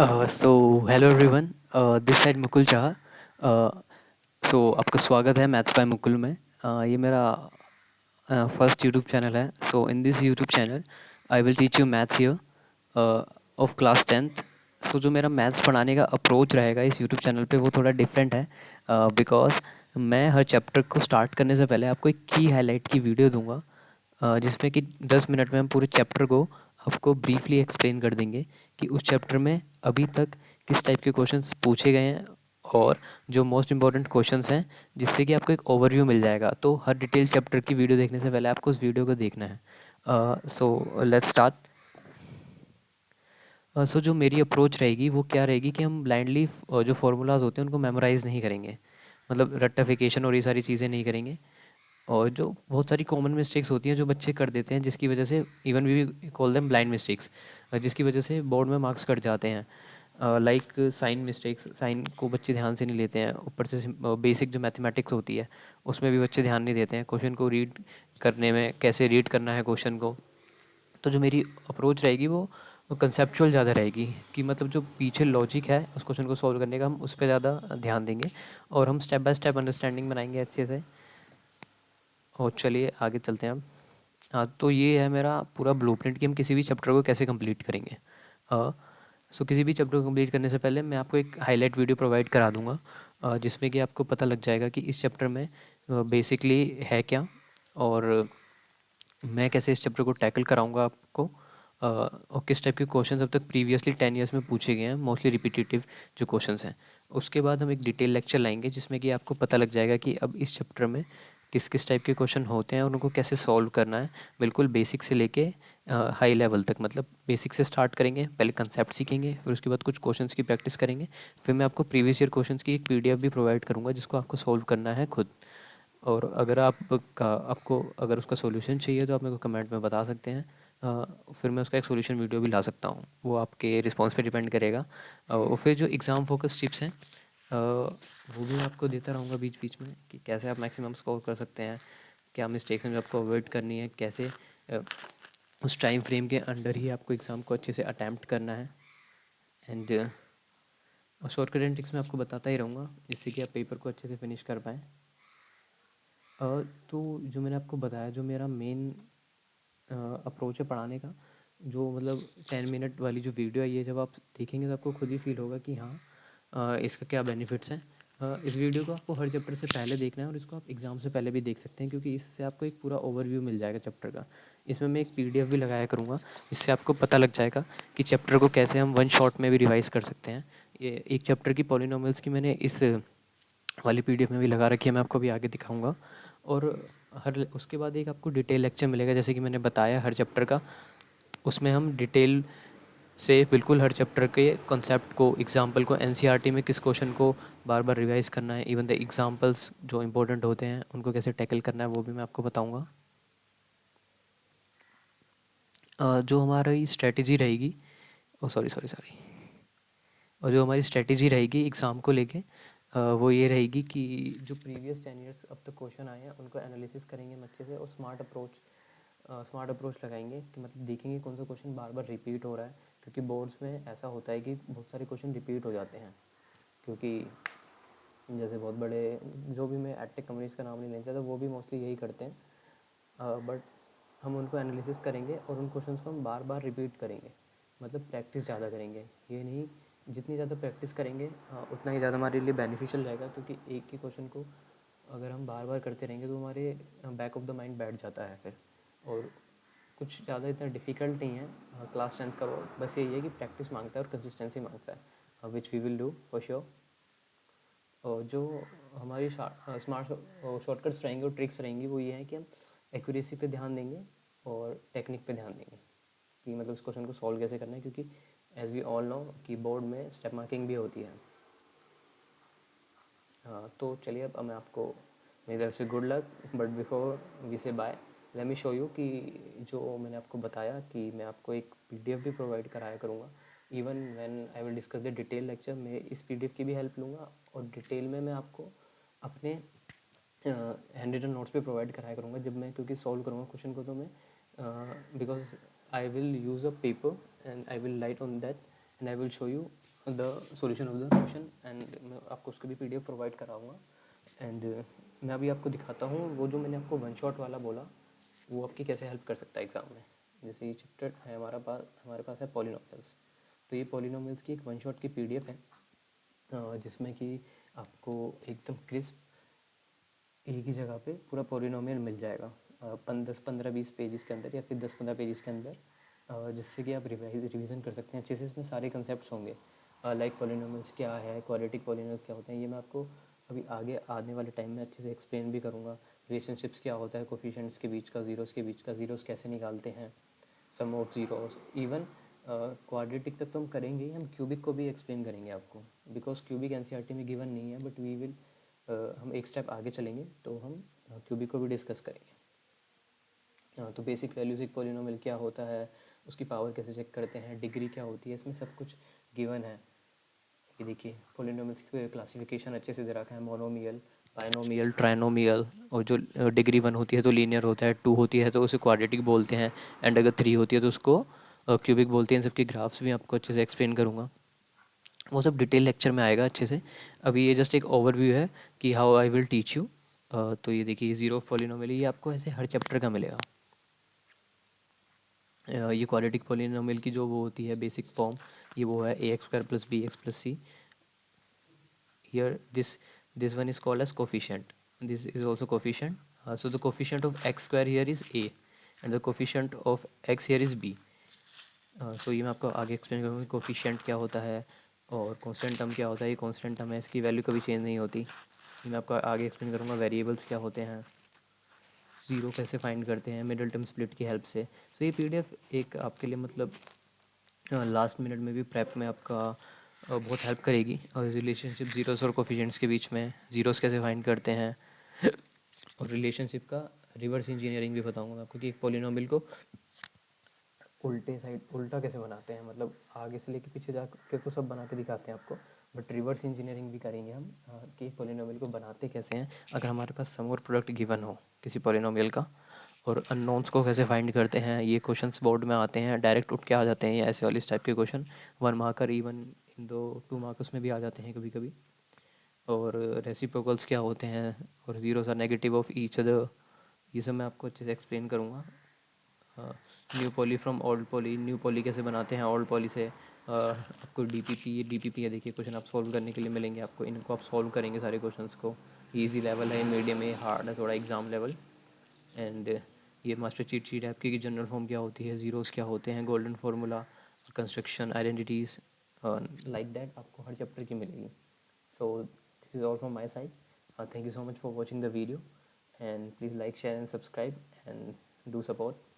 Hello everyone, this side Mukul Shah. आपका स्वागत है मैथ्स बाय मुकुल में। ये मेरा फर्स्ट यूट्यूब चैनल है। In this YouTube channel I will teach you maths here of class 10th। जो मेरा मैथ्स पढ़ाने का अप्रोच रहेगा इस यूट्यूब चैनल पे वो थोड़ा डिफरेंट है, बिकॉज मैं हर चैप्टर को स्टार्ट करने से पहले आपको एक की हाईलाइट की वीडियो दूंगा, जिसमें कि 10 मिनट में हम पूरे चैप्टर को आपको ब्रीफली एक्सप्लेन कर देंगे कि उस चैप्टर में अभी तक किस टाइप के क्वेश्चंस पूछे गए हैं और जो मोस्ट इंपॉर्टेंट क्वेश्चंस हैं, जिससे कि आपको एक ओवरव्यू मिल जाएगा। तो हर डिटेल चैप्टर की वीडियो देखने से पहले आपको उस वीडियो को देखना है। Let's start. जो मेरी अप्रोच रहेगी वो क्या रहेगी कि हम ब्लाइंडली जो फार्मूलाज होते हैं उनको मेमोराइज़ नहीं करेंगे, मतलब रट्टाफिकेशन और ये सारी चीज़ें नहीं करेंगे। और जो बहुत सारी कॉमन मिस्टेक्स होती हैं जो बच्चे कर देते हैं, जिसकी वजह से even we call them blind mistakes, जिसकी वजह से बोर्ड में मार्क्स कट जाते हैं। लाइक साइन मिस्टेक्स, साइन को बच्चे ध्यान से नहीं लेते हैं। ऊपर से बेसिक जो मैथमेटिक्स होती है उसमें भी बच्चे ध्यान नहीं देते हैं क्वेश्चन को रीड करने में, कैसे रीड करना है क्वेश्चन को। तो जो मेरी अप्रोच रहेगी वो कंसेप्चुअल ज़्यादा रहेगी, कि मतलब जो पीछे लॉजिक है उस क्वेश्चन को सॉल्व करने का हम उस पर ज़्यादा ध्यान देंगे और हम स्टेप बाय स्टेप अंडरस्टैंडिंग बनाएंगे अच्छे से। और चलिए आगे चलते हैं अब। हाँ, तो ये है मेरा पूरा ब्लूप्रिंट कि हम किसी भी चैप्टर को कैसे कंप्लीट करेंगे। किसी भी चैप्टर को कंप्लीट करने से पहले मैं आपको एक हाईलाइट वीडियो प्रोवाइड करा दूंगा, जिसमें कि आपको पता लग जाएगा कि इस चैप्टर में बेसिकली है क्या, और मैं कैसे इस चैप्टर को टैकल कराऊंगा आपको, और किस टाइप के क्वेश्चन अब तक प्रीवियसली 10 ईयर्स में पूछे गए हैं, मोस्टली रिपीटेटिव जो क्वेश्चंस हैं। उसके बाद हम एक डिटेल लेक्चर लाएंगे जिसमें कि आपको पता लग जाएगा कि अब इस चैप्टर में किस किस टाइप के क्वेश्चन होते हैं और उनको कैसे सॉल्व करना है, बिल्कुल बेसिक से लेके हाई लेवल तक। मतलब बेसिक से स्टार्ट करेंगे, पहले कंसेप्ट सीखेंगे, फिर उसके बाद कुछ क्वेश्चंस की प्रैक्टिस करेंगे, फिर मैं आपको प्रीवियस ईयर क्वेश्चंस की एक पीडीएफ भी प्रोवाइड करूँगा जिसको आपको सॉल्व करना है खुद। और अगर आपको अगर उसका सॉल्यूशन चाहिए तो आप मेरे को कमेंट में बता सकते हैं। फिर मैं उसका एक सॉल्यूशन वीडियो भी ला सकता हूँ, वो आपके रिस्पांस पे डिपेंड करेगा। और फिर जो एग्ज़ाम फोकस टिप्स हैं, वो भी मैं आपको देता रहूँगा बीच बीच में, कि कैसे आप मैक्सिमम स्कोर कर सकते हैं, क्या मिस्टेक्स हैं जो आपको अवॉइड करनी है, कैसे उस टाइम फ्रेम के अंडर ही आपको एग्ज़ाम को अच्छे से अटैम्प्ट करना है। एंड शॉर्टकट एंड ट्रिक्स मैं आपको बताता ही रहूँगा जिससे कि आप पेपर को अच्छे से फिनिश कर पाएँ। तो जो मैंने आपको बताया, जो मेरा मेन अप्रोच है पढ़ाने का, जो मतलब 10 मिनट वाली जो वीडियो है, ये जब आप देखेंगे तो आपको खुद ही फील होगा कि हाँ, इसका क्या बेनिफिट्स हैं। इस वीडियो को आपको हर चैप्टर से पहले देखना है और इसको आप एग्ज़ाम से पहले भी देख सकते हैं, क्योंकि इससे आपको एक पूरा ओवरव्यू मिल जाएगा चैप्टर का। इसमें मैं एक पीडीएफ भी लगाया करूँगा, इससे आपको पता लग जाएगा कि चैप्टर को कैसे हम वन शॉट में भी रिवाइज़ कर सकते हैं। ये एक चैप्टर की पॉलिनोमियल्स की मैंने इस वाली पीडीएफ में भी लगा रखी है, मैं आपको अभी आगे दिखाऊंगा। और हर उसके बाद एक आपको डिटेल लेक्चर मिलेगा, जैसे कि मैंने बताया हर चैप्टर का। उसमें हम डिटेल से बिल्कुल हर चैप्टर के कॉन्सेप्ट को, एग्जाम्पल को, एनसीईआरटी में किस क्वेश्चन को बार बार रिवाइज करना है, इवन द एग्जाम्पल्स जो इंपॉर्टेंट होते हैं उनको कैसे टैकल करना है, वो भी मैं आपको बताऊँगा। जो हमारी स्ट्रेटजी रहेगी, ओ सॉरी सॉरी सॉरी और जो हमारी स्ट्रेटजी रहेगी एग्ज़ाम को लेके, वो ये रहेगी कि जो प्रीवियस 10 ईयर्स अब तक क्वेश्चन आए हैं उनको एनालिसिस करेंगे हम अच्छे से, और स्मार्ट अप्रोच लगाएंगे, कि मतलब देखेंगे कौन सा क्वेश्चन बार बार रिपीट हो रहा है, क्योंकि बोर्ड्स में ऐसा होता है कि बहुत सारे क्वेश्चन रिपीट हो जाते हैं। क्योंकि जैसे बहुत बड़े, जो भी, मैं एडटेक कंपनीज़ का नाम नहीं लेना चाहता, वो भी मोस्टली यही करते हैं। बट हम उनको एनालिसिस करेंगे और उन क्वेश्चंस को हम बार बार रिपीट करेंगे, मतलब प्रैक्टिस ज़्यादा करेंगे। ये नहीं, जितनी ज़्यादा प्रैक्टिस करेंगे उतना ही ज़्यादा हमारे लिए बेनिफिशियल रहेगा, क्योंकि एक ही क्वेश्चन को अगर हम बार बार करते रहेंगे तो हमारे बैक ऑफ द माइंड बैठ जाता है फिर। और कुछ ज़्यादा इतना डिफ़िकल्ट नहीं है क्लास 10th का बोर्ड, बस यही है कि प्रैक्टिस मांगता है और कंसिस्टेंसी मांगता है, which we will do for sure. और जो हमारी स्मार्ट शॉर्टकट्स रहेंगे और ट्रिक्स रहेंगी वो ये है कि हम एक्यूरेसी पे ध्यान देंगे और टेक्निक पे ध्यान देंगे, कि मतलब इस क्वेश्चन को सॉल्व कैसे करना है, क्योंकि एज वी ऑल नो कि बोर्ड में स्टेप मार्किंग भी होती है। हाँ, तो चलिए अब मैं आपको, मेरी तरफ से good luck, but before we say bye, let me show you कि जो मैंने आपको बताया कि मैं आपको एक पीडीएफ भी प्रोवाइड कराया करूँगा। Even when I will discuss the detail lecture, मैं इस पीडीएफ की भी हेल्प लूँगा, और डिटेल में मैं आपको अपने हैंड रिटन नोट्स भी प्रोवाइड कराया करूँगा जब मैं, क्योंकि सॉल्व करूँगा क्वेश्चन को, तो मैं because I will use a paper and I will write on that and I will show you the solution of the question, and मैं आपको उसका भी पीडीएफ प्रोवाइड कराऊंगा। एंड मैं अभी आपको दिखाता हूँ वो जो मैंने आपको वन शॉट वाला बोला, वो आपकी कैसे हेल्प कर सकता है एग्ज़ाम में। जैसे ये चैप्टर है हमारे पास है पॉलिनोमियल्स। तो ये पॉलिनोमियल्स की एक वन शॉट की पीडीएफ है, जिसमें कि आपको एकदम क्रिस्प एक ही जगह पे पूरा पॉलिनोमियल मिल जाएगा, 10-15-20 पेजेस के अंदर या फिर 10-15 पेजेस के अंदर, जिससे कि आप रिवीजन कर सकते हैं अच्छे से। इसमें सारे कंसेप्ट होंगे, लाइक पॉलिनोमियल्स क्या है, क्वाड्रेटिक पॉलिनोमियल्स क्या होते हैं, ये मैं आपको अभी आगे आने वाले टाइम में अच्छे से एक्सप्लेन भी करूँगा। रिलेशनशिप्स क्या होता है कोफिशिएंट्स के बीच का, ज़ीरोज़ के बीच का, ज़ीरोज़ कैसे निकालते हैं, सम ऑफ ज़ीरोज़, इवन क्वाड्रेटिक तक तो हम करेंगे ही, हम क्यूबिक को भी एक्सप्लेन करेंगे आपको, बिकॉज क्यूबिक एनसीईआरटी में गिवन नहीं है, बट वी विल हम एक स्टेप आगे चलेंगे तो हम क्यूबिक को भी डिस्कस करेंगे। तो बेसिक वैल्यूज एक पॉलिनोमियल क्या होता है, उसकी पावर कैसे चेक करते हैं, डिग्री क्या होती है, इसमें सब कुछ गिवन है। ये देखिए पॉलिनोमियल्स की क्लासिफिकेशन अच्छे से दे रखा है, मोनोमियल, बाइनोमियल, ट्राइनोमियल, और जो डिग्री 1 होती है तो लीनियर होता है, 2 होती है तो उसे क्वाड्रेटिक बोलते हैं, एंड अगर 3 होती है तो उसको क्यूबिक बोलते हैं। इन सबके ग्राफ्स भी आपको अच्छे से एक्सप्लेन करूँगा, वो सब डिटेल लेक्चर में आएगा अच्छे से। अभी ये जस्ट एक ओवरव्यू है कि how I will teach you. तो ये देखिए ज़ीरो ऑफ पॉलिनोमियल, ये आपको ऐसे हर चैप्टर का मिलेगा। ये क्वाड्रेटिक पॉलिनोमियल की जो वो होती है बेसिक फॉर्म, ये वो है ax² + bx + c। Here this one is called as coefficient. This is also coefficient. So the coefficient of x² here is a, and the coefficient of x here is b. So ये मैं आपको आगे explain करूँगा coefficient क्या होता है और constant term क्या होता है। ये कांस्टेंट टर्म है, इसकी वैल्यू कभी चेंज नहीं होती। ये मैं आपको आगे एक्सप्लेन करूँगा। वेरिएबल्स क्या होते हैं, ज़ीरो कैसे फाइंड करते हैं मिडिल टर्म स्प्लिट की हेल्प से। सो ये पीडीएफ एक आपके लिए मतलब लास्ट मिनट में भी प्रेप में आपका बहुत हेल्प करेगी। और रिलेशनशिप ज़ीरोस और कोफिशिएंट्स के बीच में ज़ीरोस कैसे फाइंड करते हैं और रिलेशनशिप का रिवर्स इंजीनियरिंग भी बताऊंगा मैं आपको कि एक पॉलिनोमियल को उल्टा कैसे बनाते हैं, मतलब आगे से लेके पीछे जा के तो सब बना के दिखाते हैं आपको, बट रिवर्स इंजीनियरिंग भी करेंगे हम कि पॉलिनोमियल को बनाते कैसे हैं अगर हमारे पास सम और प्रोडक्ट गिवन हो किसी पॉलिनोमियल का। और अननोन्स को कैसे फाइंड करते हैं, ये क्वेश्चंस बोर्ड में आते हैं, डायरेक्ट उठ के आ जाते हैं, या ऐसे वाले इस टाइप के question 1 marker, even in 2 markers में भी आ जाते हैं कभी कभी। और रेसिप्रोकल्स क्या होते हैं, और zeros are negative of each other, ये सब मैं आपको अच्छे से एक्सप्लेन करूँगा। New poly from old poly, new poly कैसे बनाते हैं ओल्ड पॉली से। आपको डीपीपी, ये डीपीपी है देखिए, क्वेश्चन आप सॉल्व करने के लिए मिलेंगे आपको, इनको आप सॉल्व करेंगे सारे क्वेश्चंस को। इजी लेवल है, मीडियम है, हार्ड है थोड़ा एग्ज़ाम लेवल। एंड ये मास्टर चीट शीट है आपकी कि जनरल फॉर्म क्या होती है, ज़ीरोज़ क्या होते हैं, golden formula, construction, identities, like that आपको हर चैप्टर की मिलेगी। So this is all from my side. Thank you so much for watching the video, and please like, share and subscribe, and do support.